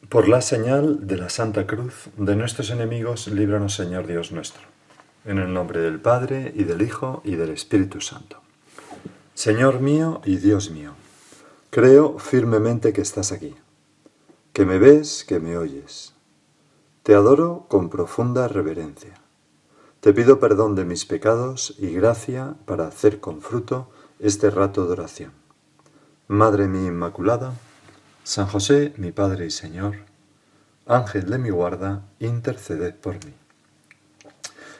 Por la señal de la Santa Cruz de nuestros enemigos, líbranos, Señor Dios nuestro. En el nombre del Padre, y del Hijo, y del Espíritu Santo. Señor mío y Dios mío, creo firmemente que estás aquí, que me ves, que me oyes. Te adoro con profunda reverencia. Te pido perdón de mis pecados y gracia para hacer con fruto este rato de oración. Madre mía Inmaculada, San José, mi Padre y Señor, Ángel de mi guarda, interceded por mí.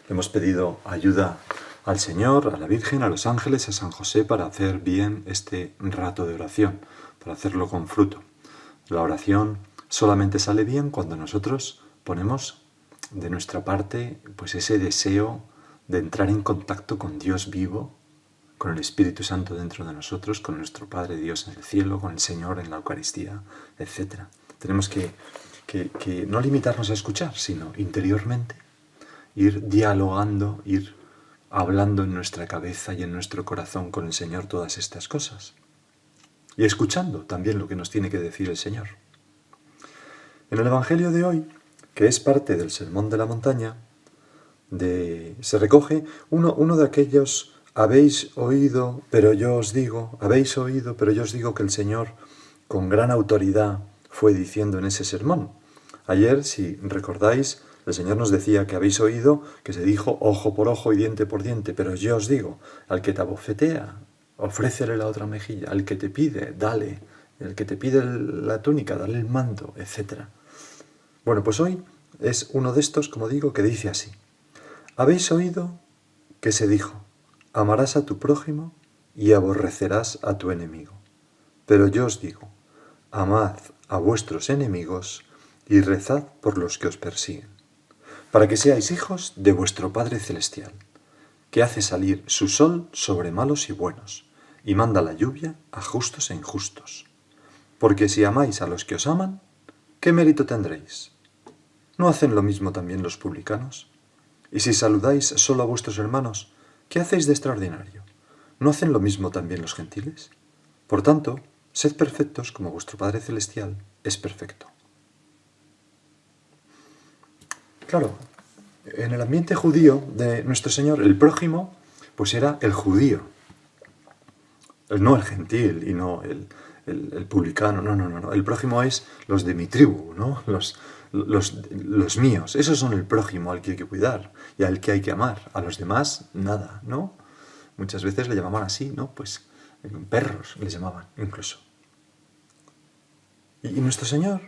Hemos pedido ayuda al Señor, a la Virgen, a los ángeles, a San José para hacer bien este rato de oración, para hacerlo con fruto. La oración solamente sale bien cuando nosotros ponemos de nuestra parte pues ese deseo de entrar en contacto con Dios vivo, con el Espíritu Santo dentro de nosotros, con nuestro Padre Dios en el cielo, con el Señor en la Eucaristía, etc. Tenemos que no limitarnos a escuchar, sino interiormente ir dialogando, ir hablando en nuestra cabeza y en nuestro corazón con el Señor todas estas cosas. Y escuchando también lo que nos tiene que decir el Señor. En el Evangelio de hoy, que es parte del Sermón de la Montaña, se recoge uno de aquellos habéis oído, pero yo os digo que el Señor con gran autoridad fue diciendo en ese sermón. Ayer, si recordáis, el Señor nos decía que habéis oído que se dijo ojo por ojo y diente por diente, pero yo os digo, al que te abofetea, ofrécele la otra mejilla, al que te pide, dale, el que te pide la túnica, dale el manto, etc. Bueno, pues hoy es uno de estos, como digo, que dice así. Habéis oído que se dijo, amarás a tu prójimo y aborrecerás a tu enemigo. Pero yo os digo, amad a vuestros enemigos y rezad por los que os persiguen, para que seáis hijos de vuestro Padre Celestial, que hace salir su sol sobre malos y buenos, y manda la lluvia a justos e injustos. Porque si amáis a los que os aman, ¿qué mérito tendréis? ¿No hacen lo mismo también los publicanos? Y si saludáis solo a vuestros hermanos, ¿qué hacéis de extraordinario? ¿No hacen lo mismo también los gentiles? Por tanto, sed perfectos como vuestro Padre Celestial es perfecto. Claro, en el ambiente judío de nuestro Señor, el prójimo, pues era el judío, no el gentil y no el publicano, no. El prójimo es los de mi tribu, ¿no? Los míos. Esos son el prójimo al que hay que cuidar y al que hay que amar. A los demás, nada, ¿no? Muchas veces le llamaban así, ¿no? Pues perros les llamaban, incluso. Y nuestro Señor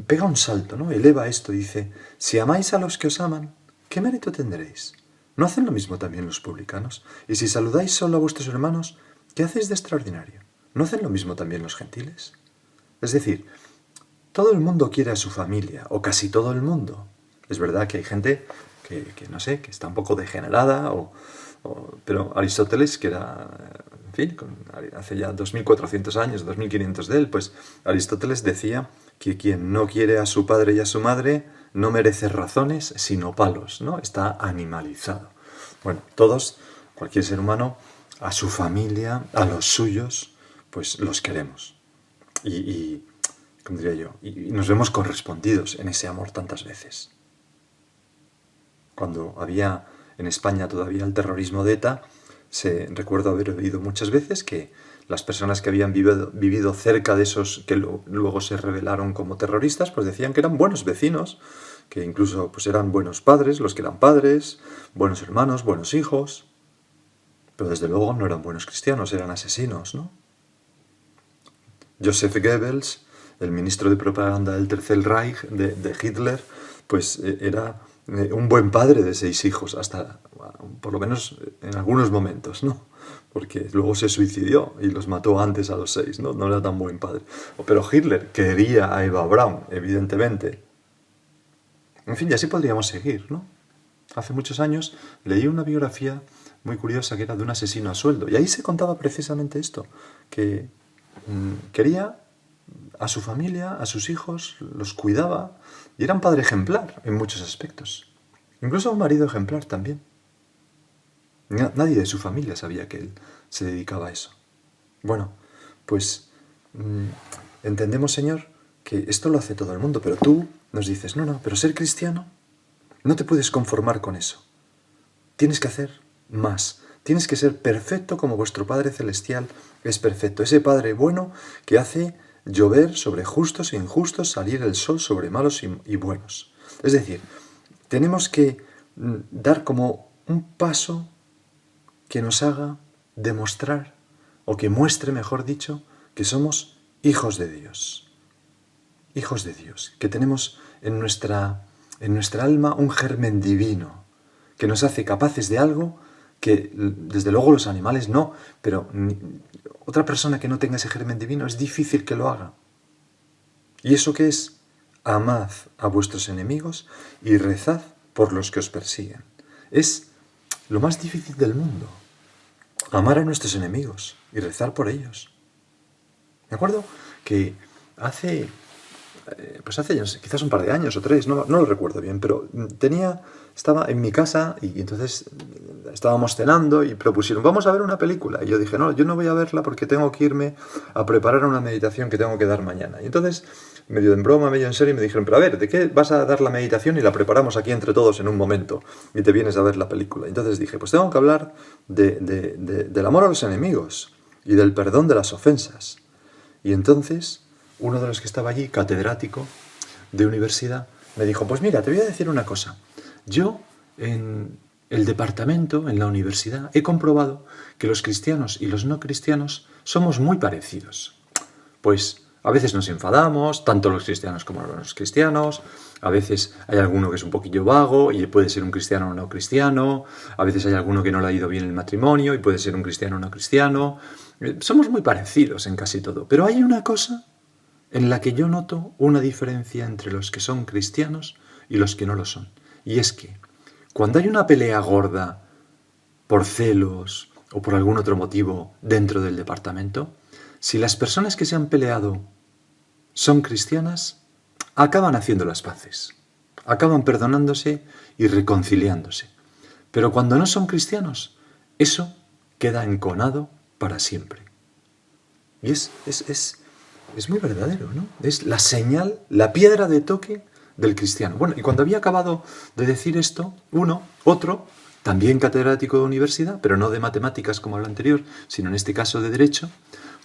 pega un salto, ¿no? Eleva esto, dice, si amáis a los que os aman, ¿qué mérito tendréis? ¿No hacen lo mismo también los publicanos? Y si saludáis solo a vuestros hermanos, ¿qué hacéis de extraordinario? ¿No hacen lo mismo también los gentiles? Es decir, todo el mundo quiere a su familia, o casi todo el mundo. Es verdad que hay gente que no sé, que está un poco degenerada, pero Aristóteles, que era, en fin, hace ya 2400 años, 2500 de él, pues Aristóteles decía que quien no quiere a su padre y a su madre no merece razones, sino palos, ¿no? Está animalizado. Bueno, todos, cualquier ser humano, a su familia, a los suyos, pues los queremos. ¿Cómo diría yo? Y nos vemos correspondidos en ese amor tantas veces. Cuando había en España todavía el terrorismo de ETA, recuerdo haber oído muchas veces que las personas que habían vivido cerca de esos que luego se rebelaron como terroristas, pues decían que eran buenos vecinos, que incluso pues eran buenos padres, los que eran padres, buenos hermanos, buenos hijos, pero desde luego no eran buenos cristianos, eran asesinos, ¿no? Joseph Goebbels, el ministro de propaganda del Tercer Reich de Hitler, pues era un buen padre de 6 hijos, hasta por lo menos en algunos momentos, ¿no? Porque luego se suicidió y los mató antes a los 6, ¿no? No era tan buen padre. Pero Hitler quería a Eva Braun, evidentemente. En fin, y así podríamos seguir, ¿no? Hace muchos años leí una biografía muy curiosa que era de un asesino a sueldo, y ahí se contaba precisamente esto, que quería a su familia, a sus hijos, los cuidaba, y era un padre ejemplar en muchos aspectos. Incluso un marido ejemplar también. Nadie de su familia sabía que él se dedicaba a eso. Bueno, pues entendemos, Señor, que esto lo hace todo el mundo, pero tú nos dices, no, pero ser cristiano, no te puedes conformar con eso. Tienes que hacer más. Tienes que ser perfecto como vuestro Padre Celestial es perfecto. Ese Padre bueno que hace llover sobre justos e injustos, salir el sol sobre malos y buenos. Es decir, tenemos que dar como un paso que nos haga demostrar, o que muestre, mejor dicho, que somos hijos de Dios. Hijos de Dios, que tenemos en nuestra alma un germen divino, que nos hace capaces de algo que, desde luego, los animales no, pero otra persona que no tenga ese germen divino es difícil que lo haga. ¿Y eso qué es? Amad a vuestros enemigos y rezad por los que os persiguen. Es lo más difícil del mundo. Amar a nuestros enemigos y rezar por ellos. Me acuerdo que hace quizás un par de años o 3, no lo recuerdo bien, pero estaba en mi casa y entonces estábamos cenando y propusieron, vamos a ver una película. Y yo dije, no, yo no voy a verla porque tengo que irme a preparar una meditación que tengo que dar mañana. Y entonces, medio en broma, medio en serio, me dijeron, pero a ver, ¿de qué vas a dar la meditación? Y la preparamos aquí entre todos en un momento y te vienes a ver la película. Y entonces dije, pues tengo que hablar del amor a los enemigos y del perdón de las ofensas. Y entonces uno de los que estaba allí, catedrático de universidad, me dijo, pues mira, te voy a decir una cosa. Yo, en el departamento, en la universidad, he comprobado que los cristianos y los no cristianos somos muy parecidos. Pues a veces nos enfadamos, tanto los cristianos como los cristianos, a veces hay alguno que es un poquillo vago y puede ser un cristiano o no cristiano, a veces hay alguno que no le ha ido bien el matrimonio y puede ser un cristiano o no cristiano. Somos muy parecidos en casi todo, pero hay una cosa en la que yo noto una diferencia entre los que son cristianos y los que no lo son. Y es que cuando hay una pelea gorda por celos o por algún otro motivo dentro del departamento, si las personas que se han peleado son cristianas, acaban haciendo las paces, acaban perdonándose y reconciliándose. Pero cuando no son cristianos, eso queda enconado para siempre. Y es muy verdadero, ¿no? Es la señal, la piedra de toque del cristiano. Bueno, y cuando había acabado de decir esto, otro, también catedrático de universidad, pero no de matemáticas como el anterior, sino en este caso de derecho,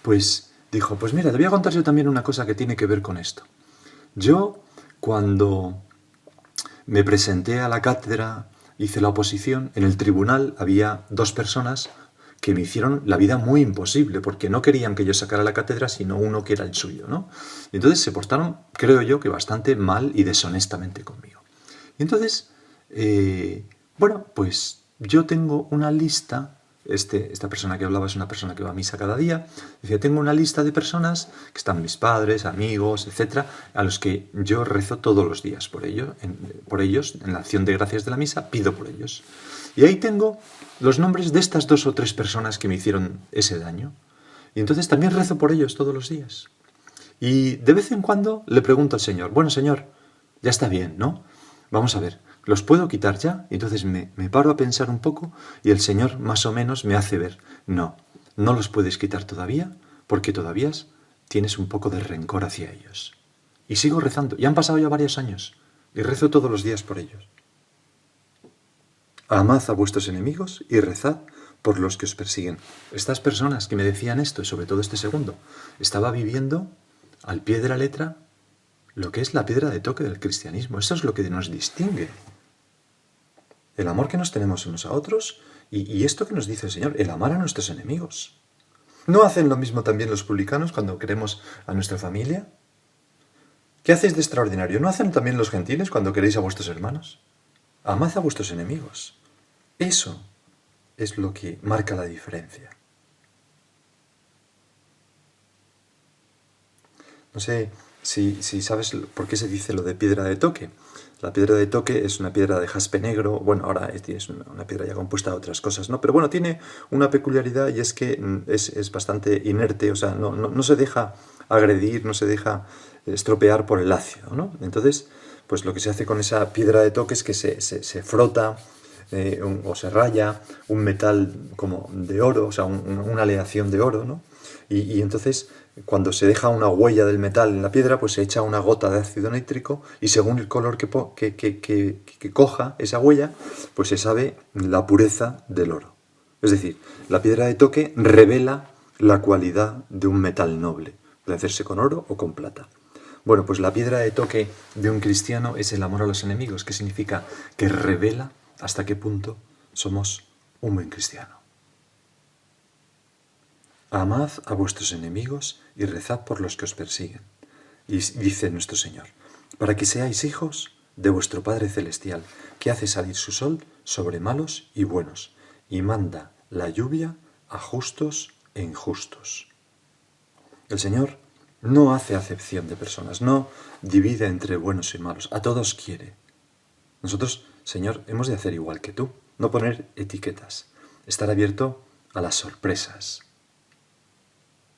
pues dijo, pues mira, te voy a contar yo también una cosa que tiene que ver con esto. Yo, cuando me presenté a la cátedra, hice la oposición, en el tribunal había 2 personas que me hicieron la vida muy imposible, porque no querían que yo sacara la cátedra, sino uno que era el suyo, ¿no? Y entonces se portaron, creo yo, que bastante mal y deshonestamente conmigo. Y entonces, pues yo tengo una lista, esta persona que hablaba es una persona que va a misa cada día, decía, tengo una lista de personas, que están mis padres, amigos, etcétera, a los que yo rezo todos los días por ellos, en la acción de gracias de la misa, pido por ellos. Y ahí tengo los nombres de estas 2 o 3 personas que me hicieron ese daño. Y entonces también rezo por ellos todos los días. Y de vez en cuando le pregunto al Señor, bueno, Señor, ya está bien, ¿no? Vamos a ver, ¿los puedo quitar ya? Y entonces me paro a pensar un poco y el Señor más o menos me hace ver, no los puedes quitar todavía porque todavía tienes un poco de rencor hacia ellos. Y sigo rezando, y han pasado ya varios años, y rezo todos los días por ellos. Amad a vuestros enemigos y rezad por los que os persiguen. Estas personas que me decían esto, y sobre todo este segundo, estaba viviendo al pie de la letra lo que es la piedra de toque del cristianismo. Eso es lo que nos distingue. El amor que nos tenemos unos a otros y esto que nos dice el Señor, el amar a nuestros enemigos. ¿No hacen lo mismo también los publicanos cuando queremos a nuestra familia? ¿Qué hacéis de extraordinario? ¿No hacen también los gentiles cuando queréis a vuestros hermanos? Amad a vuestros enemigos. Eso es lo que marca la diferencia. No sé si sabes por qué se dice lo de piedra de toque. La piedra de toque es una piedra de jaspe negro. Bueno, ahora es una piedra ya compuesta de otras cosas, ¿no? Pero bueno, tiene una peculiaridad y es que es bastante inerte, o sea, no se deja agredir, no se deja estropear por el ácido, ¿no? Entonces, pues lo que se hace con esa piedra de toque es que se frota o se raya un metal como de oro, o sea, una aleación de oro, ¿no? Y entonces, cuando se deja una huella del metal en la piedra, pues se echa una gota de ácido nítrico y según el color que coja esa huella, pues se sabe la pureza del oro. Es decir, la piedra de toque revela la cualidad de un metal noble. Puede hacerse con oro o con plata. Bueno, pues la piedra de toque de un cristiano es el amor a los enemigos, que significa que revela hasta qué punto somos un buen cristiano. Amad a vuestros enemigos y rezad por los que os persiguen. Y dice nuestro Señor, para que seáis hijos de vuestro Padre Celestial, que hace salir su sol sobre malos y buenos, y manda la lluvia a justos e injustos. El Señor no hace acepción de personas, no divide entre buenos y malos, a todos quiere. Nosotros, Señor, hemos de hacer igual que tú, no poner etiquetas, estar abierto a las sorpresas.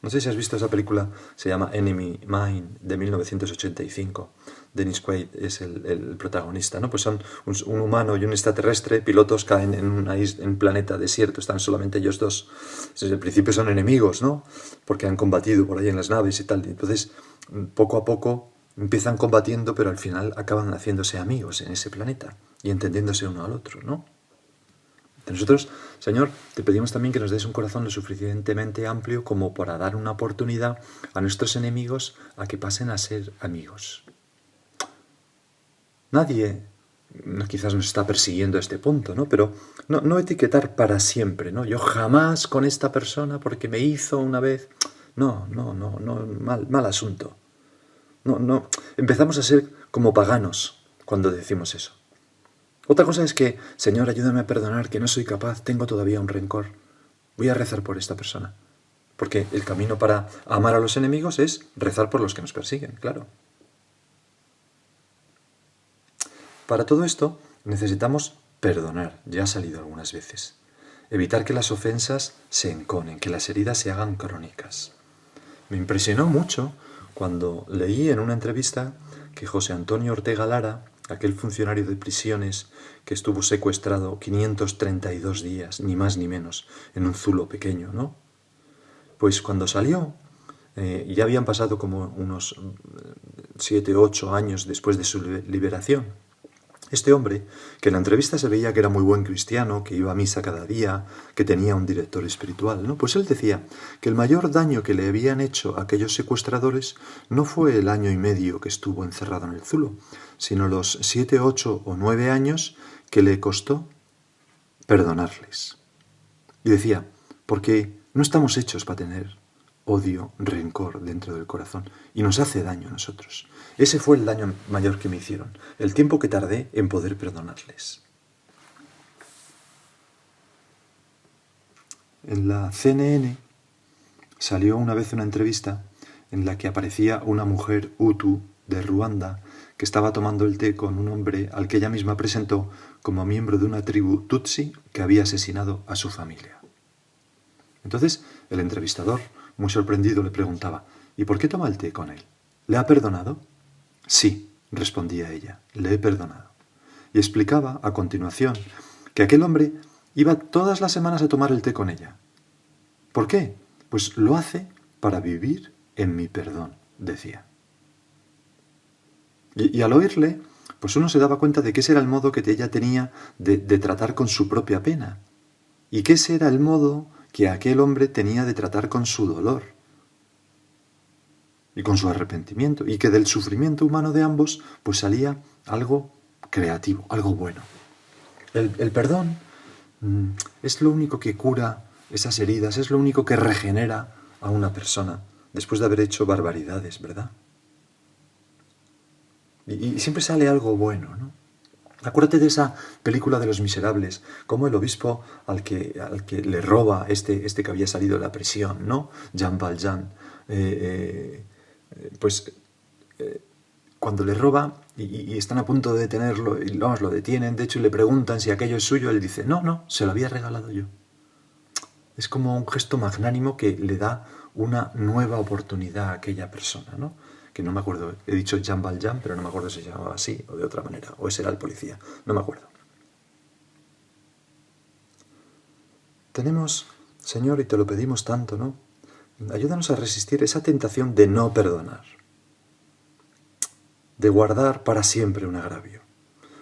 No sé si has visto esa película, se llama Enemy Mine, de 1985. Dennis Quaid es el protagonista, ¿no? Pues son un humano y un extraterrestre, pilotos caen en un planeta desierto, están solamente ellos dos. Desde el principio son enemigos, ¿no? Porque han combatido por ahí en las naves y tal. Entonces, poco a poco empiezan combatiendo, pero al final acaban haciéndose amigos en ese planeta y entendiéndose uno al otro, ¿no? Nosotros, Señor, te pedimos también que nos des un corazón lo suficientemente amplio como para dar una oportunidad a nuestros enemigos a que pasen a ser amigos. Nadie quizás nos está persiguiendo a este punto, ¿no? Pero no etiquetar para siempre, ¿no? Yo jamás con esta persona porque me hizo una vez. No, mal asunto. No, empezamos a ser como paganos cuando decimos eso. Otra cosa es que, Señor, ayúdame a perdonar, que no soy capaz, tengo todavía un rencor. Voy a rezar por esta persona. Porque el camino para amar a los enemigos es rezar por los que nos persiguen, claro. Para todo esto necesitamos perdonar, ya ha salido algunas veces. Evitar que las ofensas se enconen, que las heridas se hagan crónicas. Me impresionó mucho cuando leí en una entrevista que José Antonio Ortega Lara, aquel funcionario de prisiones que estuvo secuestrado 532 días, ni más ni menos, en un zulo pequeño, ¿no? Pues cuando salió, ya habían pasado como unos 7 o 8 años después de su liberación. Este hombre, que en la entrevista se veía que era muy buen cristiano, que iba a misa cada día, que tenía un director espiritual, ¿no? Pues él decía que el mayor daño que le habían hecho a aquellos secuestradores no fue el 1 año y medio que estuvo encerrado en el zulo, sino los 7, 8 o 9 años que le costó perdonarles. Y decía, porque no estamos hechos para tener odio, rencor dentro del corazón, y nos hace daño a nosotros. Ese fue el daño mayor que me hicieron, el tiempo que tardé en poder perdonarles. En la CNN salió una vez una entrevista en la que aparecía una mujer hutu de Ruanda que estaba tomando el té con un hombre al que ella misma presentó como miembro de una tribu tutsi que había asesinado a su familia. Entonces el entrevistador, muy sorprendido, le preguntaba, ¿y por qué toma el té con él? ¿Le ha perdonado? Sí, respondía ella, le he perdonado. Y explicaba, a continuación, que aquel hombre iba todas las semanas a tomar el té con ella. ¿Por qué? Pues lo hace para vivir en mi perdón, decía. Y al oírle, pues uno se daba cuenta de que ese era el modo que ella tenía de tratar con su propia pena. Y que ese era el modo que aquel hombre tenía de tratar con su dolor y con su arrepentimiento, y que del sufrimiento humano de ambos pues salía algo creativo, algo bueno. El perdón es lo único que cura esas heridas, es lo único que regenera a una persona después de haber hecho barbaridades, ¿verdad? Y siempre sale algo bueno, ¿no? Acuérdate de esa película de Los Miserables, como el obispo al que le roba este que había salido de la prisión, ¿no? Jean Valjean. Cuando le roba y están a punto de detenerlo, y lo detienen, de hecho le preguntan si aquello es suyo, él dice, no, se lo había regalado yo. Es como un gesto magnánimo que le da una nueva oportunidad a aquella persona, ¿no? Que no me acuerdo, he dicho Jean Valjean, pero no me acuerdo si se llamaba así o de otra manera, o ese era el policía, no me acuerdo. Tenemos, Señor, y te lo pedimos tanto, ¿no? ayúdanos a resistir esa tentación de no perdonar, de guardar para siempre un agravio,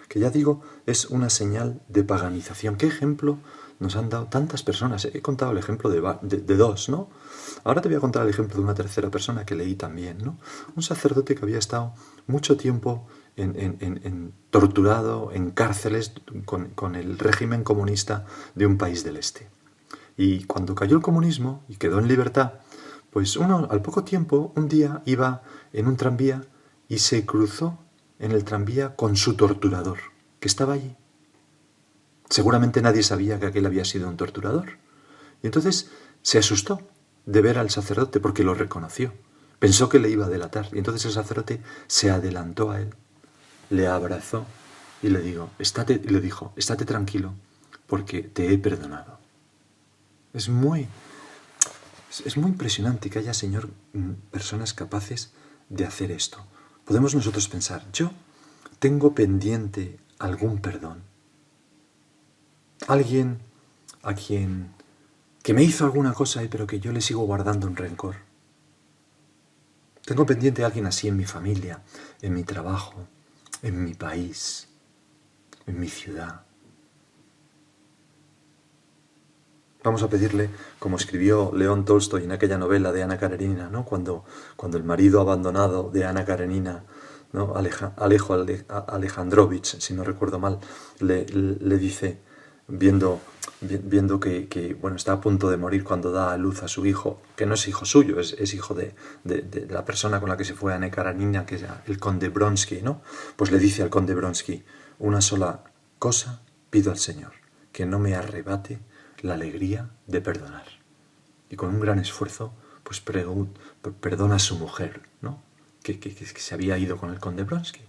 que ya digo, es una señal de paganización. ¿Qué ejemplo nos han dado tantas personas? He contado el ejemplo de dos, ¿no? Ahora te voy a contar el ejemplo de una tercera persona que leí también, ¿no? Un sacerdote que había estado mucho tiempo torturado en cárceles con el régimen comunista de un país del este. Y cuando cayó el comunismo y quedó en libertad, pues al poco tiempo, un día iba en un tranvía y se cruzó en el tranvía con su torturador, que estaba allí. Seguramente nadie sabía que aquel había sido un torturador. Y entonces se asustó de ver al sacerdote porque lo reconoció. Pensó que le iba a delatar. Y entonces el sacerdote se adelantó a él, le abrazó y le dijo, estate tranquilo porque te he perdonado. Es muy impresionante que haya, Señor, personas capaces de hacer esto. Podemos nosotros pensar, yo tengo pendiente algún perdón. Alguien que me hizo alguna cosa pero que yo le sigo guardando un rencor. Tengo pendiente a alguien así en mi familia, en mi trabajo, en mi país, en mi ciudad. Vamos a pedirle, como escribió León Tolstoy en aquella novela de Ana Karenina, ¿no? Cuando el marido abandonado de Ana Karenina, ¿no? Alejo Alejandrovich, si no recuerdo mal, le dice, viendo que bueno, está a punto de morir cuando da a luz a su hijo, que no es hijo suyo, es hijo de la persona con la que se fue Ana Karenina, que es el conde Bronsky, ¿no? Pues le dice al conde Bronsky, una sola cosa pido al Señor, que no me arrebate la alegría de perdonar. Y con un gran esfuerzo, pues perdona a su mujer, ¿no? Que se había ido con el conde Bronsky.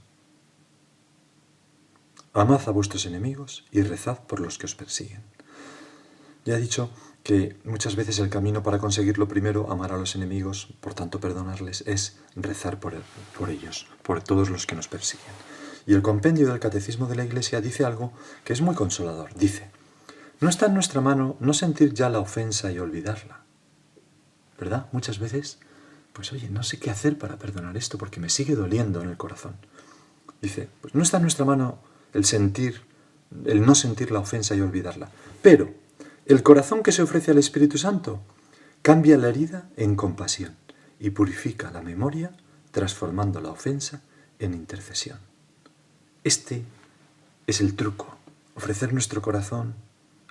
Amad a vuestros enemigos y rezad por los que os persiguen. Ya he dicho que muchas veces el camino para conseguirlo primero, amar a los enemigos, por tanto perdonarles, es rezar por ellos, por todos los que nos persiguen. Y el compendio del Catecismo de la Iglesia dice algo que es muy consolador. Dice, no está en nuestra mano no sentir ya la ofensa y olvidarla. ¿Verdad? Muchas veces, pues oye, no sé qué hacer para perdonar esto porque me sigue doliendo en el corazón. Dice, pues no está en nuestra mano el no sentir la ofensa y olvidarla. Pero el corazón que se ofrece al Espíritu Santo cambia la herida en compasión y purifica la memoria transformando la ofensa en intercesión. Este es el truco, ofrecer nuestro corazón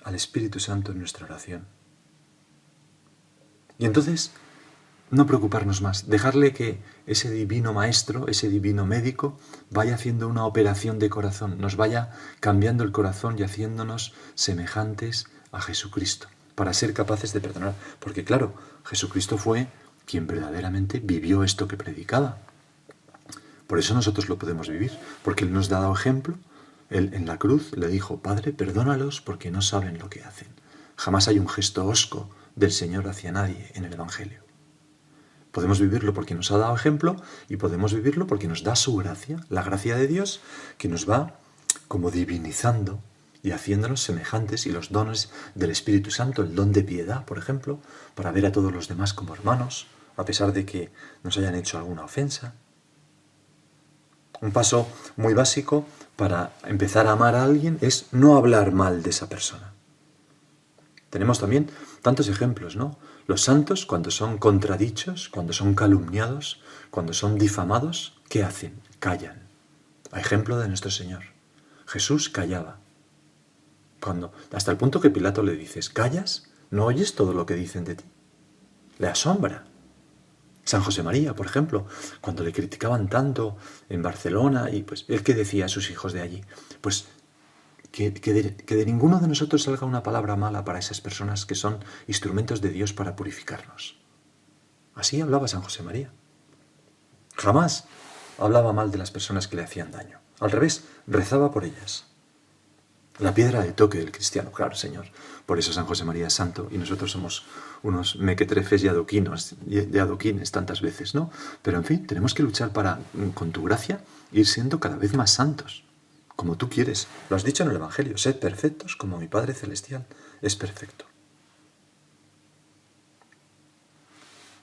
al Espíritu Santo en nuestra oración. Y entonces, no preocuparnos más, dejarle que ese divino maestro, ese divino médico, vaya haciendo una operación de corazón, nos vaya cambiando el corazón y haciéndonos semejantes a Jesucristo, para ser capaces de perdonar. Porque claro, Jesucristo fue quien verdaderamente vivió esto que predicaba. Por eso nosotros lo podemos vivir, porque Él nos ha dado ejemplo. Él en la cruz le dijo, Padre, perdónalos porque no saben lo que hacen. Jamás hay un gesto hosco del Señor hacia nadie en el Evangelio. Podemos vivirlo porque nos ha dado ejemplo y podemos vivirlo porque nos da su gracia, la gracia de Dios, que nos va como divinizando y haciéndonos semejantes, y los dones del Espíritu Santo, el don de piedad, por ejemplo, para ver a todos los demás como hermanos, a pesar de que nos hayan hecho alguna ofensa. Un paso muy básico para empezar a amar a alguien es no hablar mal de esa persona. Tenemos también tantos ejemplos, ¿no? Los santos, cuando son contradichos, cuando son calumniados, cuando son difamados, ¿qué hacen? Callan. A ejemplo de nuestro Señor. Jesús callaba. Hasta el punto que Pilato le dice, ¿callas? ¿No oyes todo lo que dicen de ti? Le asombra. San José María, por ejemplo, cuando le criticaban tanto en Barcelona, y pues él que decía a sus hijos de allí, pues que de ninguno de nosotros salga una palabra mala para esas personas que son instrumentos de Dios para purificarnos. Así hablaba San José María. Jamás hablaba mal de las personas que le hacían daño. Al revés, rezaba por ellas. La piedra de toque del cristiano, claro, Señor. Por eso San José María es santo y nosotros somos unos mequetrefes y adoquines tantas veces, ¿no? Pero en fin, tenemos que luchar para, con tu gracia, ir siendo cada vez más santos, como tú quieres. Lo has dicho en el Evangelio, sed perfectos como mi Padre Celestial es perfecto.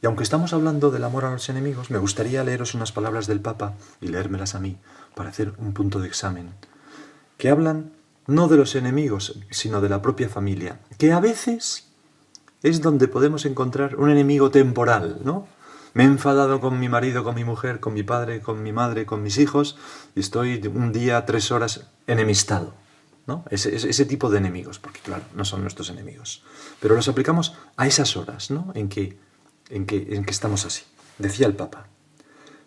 Y aunque estamos hablando del amor a los enemigos, me gustaría leeros unas palabras del Papa y leérmelas a mí para hacer un punto de examen, que hablan no de los enemigos, sino de la propia familia, que a veces es donde podemos encontrar un enemigo temporal, ¿no? Me he enfadado con mi marido, con mi mujer, con mi padre, con mi madre, con mis hijos, y estoy un día, 3 horas enemistado, ¿no? Ese tipo de enemigos, porque claro, no son nuestros enemigos. Pero los aplicamos a esas horas, ¿no? En que estamos así. Decía el Papa: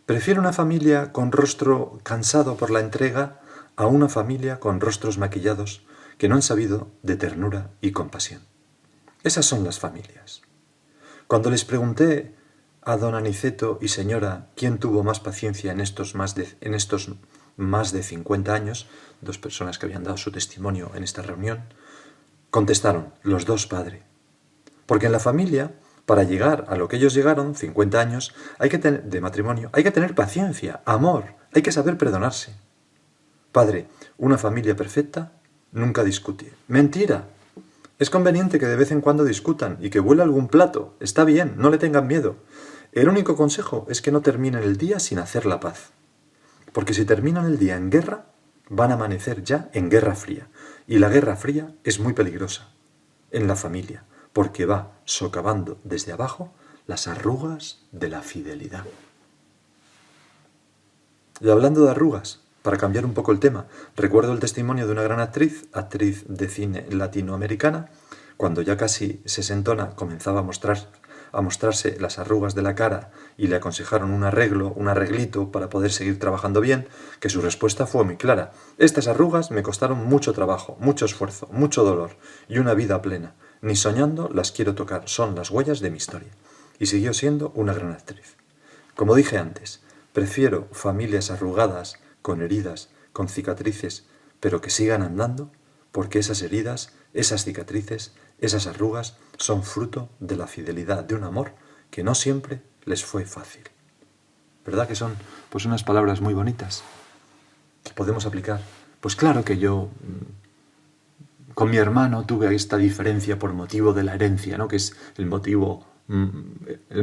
prefiero una familia con rostro cansado por la entrega a una familia con rostros maquillados que no han sabido de ternura y compasión. Esas son las familias. Cuando les pregunté a don Aniceto y señora quién tuvo más paciencia en estos más de 50 años, 2 personas que habían dado su testimonio en esta reunión, contestaron: los 2, padre. Porque en la familia, para llegar a lo que ellos llegaron, 50 años, de matrimonio, hay que tener paciencia, amor, hay que saber perdonarse. Padre, una familia perfecta nunca discute. ¡Mentira! Es conveniente que de vez en cuando discutan y que vuela algún plato. Está bien, no le tengan miedo. El único consejo es que no terminen el día sin hacer la paz. Porque si terminan el día en guerra, van a amanecer ya en guerra fría. Y la guerra fría es muy peligrosa en la familia, porque va socavando desde abajo las arrugas de la fidelidad. Y hablando de arrugas, para cambiar un poco el tema, recuerdo el testimonio de una gran actriz de cine latinoamericana, cuando ya casi sesentona comenzaba a mostrarse las arrugas de la cara y le aconsejaron un arreglito para poder seguir trabajando bien, que su respuesta fue muy clara: estas arrugas me costaron mucho trabajo, mucho esfuerzo, mucho dolor y una vida plena. Ni soñando las quiero tocar, son las huellas de mi historia. Y siguió siendo una gran actriz. Como dije antes, prefiero familias arrugadas, con heridas, con cicatrices, pero que sigan andando, porque esas heridas, esas cicatrices, esas arrugas son fruto de la fidelidad de un amor que no siempre les fue fácil. ¿Verdad que son pues unas palabras muy bonitas que podemos aplicar? Pues claro que yo con mi hermano tuve esta diferencia por motivo de la herencia, ¿no? Que es el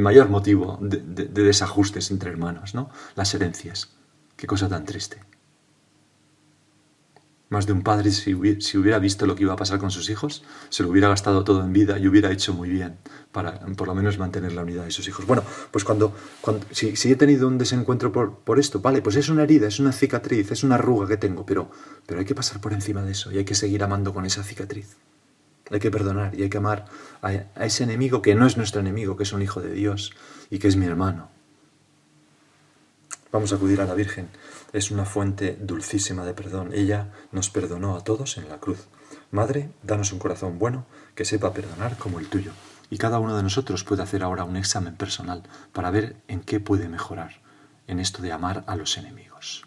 mayor motivo de desajustes entre hermanos, ¿no? Las herencias. Qué cosa tan triste. Más de un padre, si hubiera visto lo que iba a pasar con sus hijos, se lo hubiera gastado todo en vida y hubiera hecho muy bien para por lo menos mantener la unidad de sus hijos. Bueno, pues si he tenido un desencuentro por esto, vale, pues es una herida, es una cicatriz, es una arruga que tengo, pero hay que pasar por encima de eso y hay que seguir amando con esa cicatriz. Hay que perdonar y hay que amar a ese enemigo que no es nuestro enemigo, que es un hijo de Dios y que es mi hermano. Vamos a acudir a la Virgen. Es una fuente dulcísima de perdón. Ella nos perdonó a todos en la cruz. Madre, danos un corazón bueno que sepa perdonar como el tuyo. Y cada uno de nosotros puede hacer ahora un examen personal para ver en qué puede mejorar en esto de amar a los enemigos.